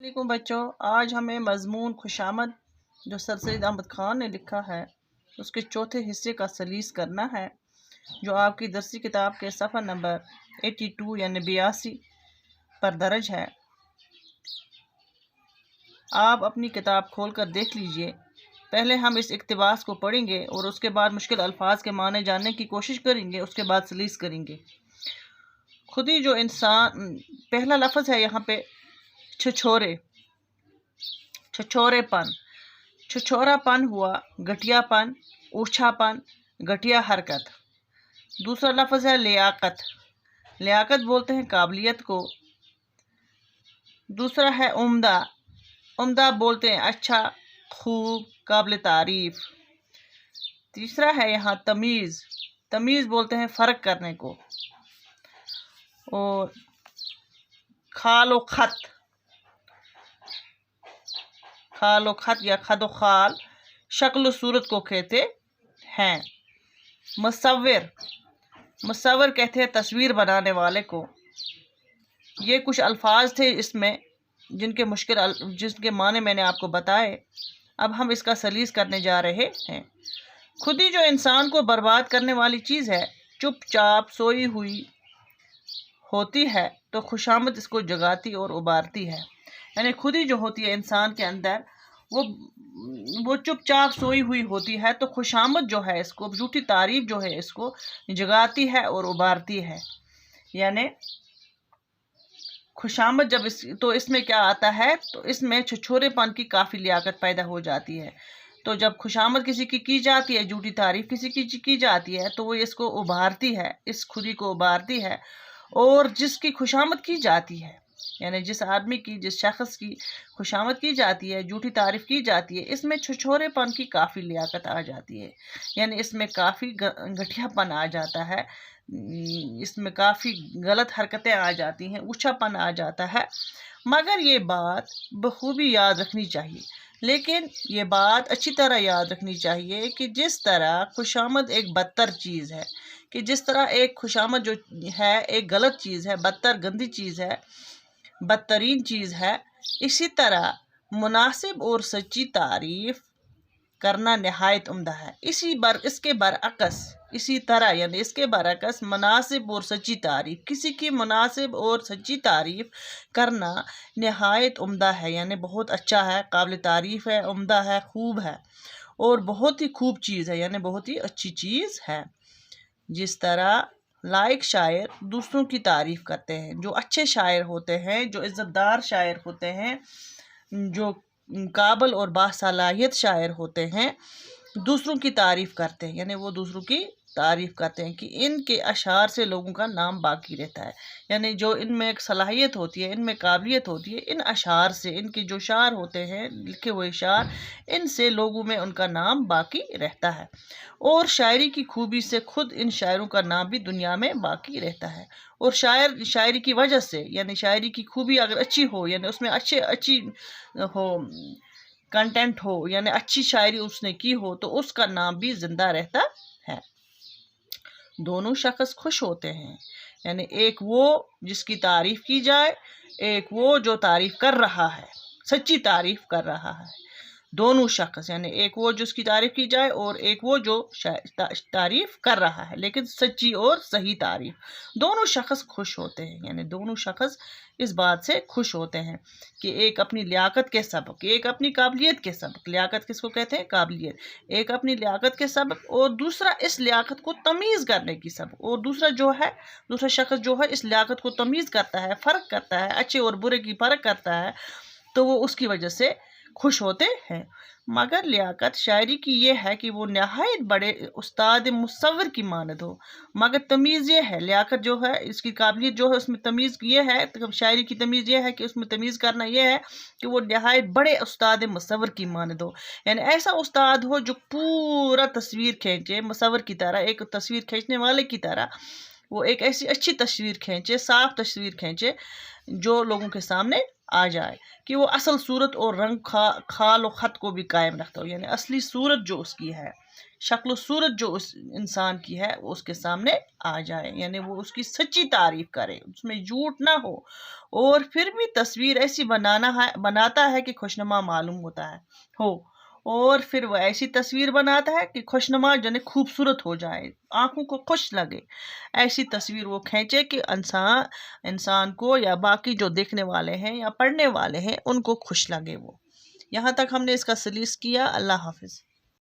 वालेकुम बच्चों, आज हमें मज़मून खुशामद जो सर सैयद अहमद ख़ान ने लिखा है उसके चौथे हिस्से का सलीस करना है, जो आपकी दरसी किताब के सफ़ा नंबर 82 यानी 82 पर दर्ज है। आप अपनी किताब खोल कर देख लीजिए। पहले हम इस इक़्तिबास को पढ़ेंगे और उसके बाद मुश्किल अल्फाज के माने जानने की कोशिश करेंगे, उसके बाद सलीस करेंगे। खुद ही जो इंसान, पहला लफ्ज़ है यहाँ पे छछोरे, छछोरेपन, छछोरापन हुआ घटियापन, ऊंचापन, घटिया हरकत। दूसरा लफ्ज़ है लियाकत, लियाकत बोलते हैं काबिलियत को। दूसरा है उम्दा, उम्दा बोलते हैं अच्छा, खूब, काबिल तारीफ। तीसरा है यहाँ तमीज़, तमीज़ बोलते हैं फ़र्क करने को। और खाल खत, खाल खत या खद खाल शक्ल सूरत को कहते हैं। मुसव्विर, मुसव्विर कहते हैं तस्वीर बनाने वाले को। ये कुछ अल्फाज थे इसमें जिनके माने मैंने आपको बताए। अब हम इसका सलीस करने जा रहे हैं। खुद ही जो इंसान को बर्बाद करने वाली चीज़ है, चुपचाप सोई हुई होती है तो खुशामद इसको जगाती और उबारती है। यानी खुद ही जो होती है इंसान के अंदर, वो चुपचाप सोई हुई होती है तो खुशामद जो है इसको, झूठी तारीफ जो है इसको जगाती है और उबारती है। यानी खुशामद जब तो इसमें क्या आता है, तो इसमें छछोरेपन की काफ़ी लियाकत पैदा हो जाती है। तो जब खुशामद किसी की जाती है, झूठी तारीफ किसी की जाती है, तो वो इसको उभारती है, इस खुदी को उभारती है। और जिसकी खुशामद की जाती है, यानी जिस आदमी की, जिस शख्स की खुशामद की जाती है, झूठी तारीफ की जाती है, इसमें छछोरेपन की काफ़ी लियाकत आ जाती है। यानी इसमें काफ़ी घटियापन आ जाता है, इसमें काफ़ी गलत हरकतें आ जाती हैं, ऊंचापन आ जाता है। मगर ये बात बखूबी याद रखनी चाहिए, लेकिन ये बात अच्छी तरह याद रखनी चाहिए कि जिस तरह खुशामद एक बदतर चीज़ है, कि जिस तरह एक खुशामद जो है एक गलत चीज़ है, बदतर गंदी चीज़ है, बदतरीन चीज़ है, इसी तरह मुनासिब और सच्ची तारीफ करना नहायत उम्दा है। इसके बरअक्स, इसी तरह यानी इसके बरअक्स मुनासिब और सच्ची तारीफ, किसी की मुनासिब और सच्ची तारीफ करना नहायत उम्दा है, यानी बहुत अच्छा है, काबिल तारीफ है, उम्दा है, खूब है और बहुत ही खूब चीज़ है, यानी बहुत ही अच्छी चीज़ है। जिस तरह लायक शायर दूसरों की तारीफ करते हैं, जो अच्छे शायर होते हैं, जो इज़्ज़तदार शायर होते हैं, जो काबिल और बासलाहियत शायर होते हैं, दूसरों की तारीफ करते हैं। यानी वो दूसरों की तारीफ करते हैं कि इनके अशार से लोगों का नाम बाकी रहता है। यानी जो इनमें एक सलाहियत होती है, इनमें काबिलियत होती है, इन अशार से, इनके जो शार होते हैं, लिखे हुए शार, इनसे लोगों में उनका नाम बाकी रहता है। और शायरी की खूबी से खुद इन शायरों का नाम भी दुनिया में बाकी रहता है। और शायरी की वजह से, यानी शायरी की खूबी अगर अच्छी हो, यानी उसमें अच्छी हो, कंटेंट हो, यानी अच्छी शायरी उसने की हो, तो उसका नाम भी जिंदा रहता है। दोनों शख्स खुश होते हैं, यानी एक वो जिसकी तारीफ की जाए, एक वो जो तारीफ कर रहा है, सच्ची तारीफ कर रहा है। दोनों शख्स, यानी एक वो जिसकी तारीफ की जाए और एक वो जो तारीफ कर रहा है, लेकिन सच्ची और सही तारीफ, दोनों शख्स खुश होते हैं। यानी दोनों शख्स इस बात से खुश होते हैं कि एक अपनी लियाकत के सबक, एक अपनी काबिलियत के सबक, लियाकत किसको कहते हैं, काबिलियत, एक अपनी लियाकत के सबक और दूसरा इस लियाकत को तमीज़ करने की सबक। और दूसरा शख्स जो है इस लियाकत को तमीज़ करता है, फ़र्क करता है, अच्छे और बुरे की फ़र्क करता है, तो वो उसकी वजह से खुश होते हैं। मगर लियाकत शायरी की ये है कि वो नहायत बड़े उस्ताद मुसव्विर की मानद हो। मगर तमीज़ ये है, लियाकत जो है, इसकी काबिलियत जो है, उसमें तमीज़ ये है, तो शायरी की तमीज़ ये है कि उसमें तमीज़ करना ये है कि वो नहायत बड़े उस्ताद मुसव्विर की मानद हो। यानी ऐसा उस्ताद हो जो पूरा तस्वीर खींचे, मुसव्विर की तरह, एक तस्वीर खींचने वाले की तरह वो एक ऐसी अच्छी तस्वीर खींचे, साफ तस्वीर खींचे, जो लोगों के सामने आ जाए, कि वो असल सूरत और रंग खाल और ख़त को भी कायम रखता हो, यानी असली सूरत जो उसकी है, شکل و صورت جو اس انسان کی ہے وہ اس کے سامنے آ جائے، یعنی وہ اس کی سچی تعریف کرے، اس میں جھوٹ نہ ہو، اور پھر بھی تصویر ایسی بناتا ہے کہ خوشنما معلوم ہوتا ہے ہو، اور پھر وہ ایسی تصویر بناتا ہے کہ خوشنما یعنی خوبصورت ہو جائے، آنکھوں کو خوش لگے، ایسی تصویر وہ کھینچے کہ انسان کو یا باقی جو دیکھنے والے ہیں یا پڑھنے والے ہیں ان کو خوش لگے وہ۔ یہاں تک ہم نے اس کا سلیس کیا۔ اللہ حافظ۔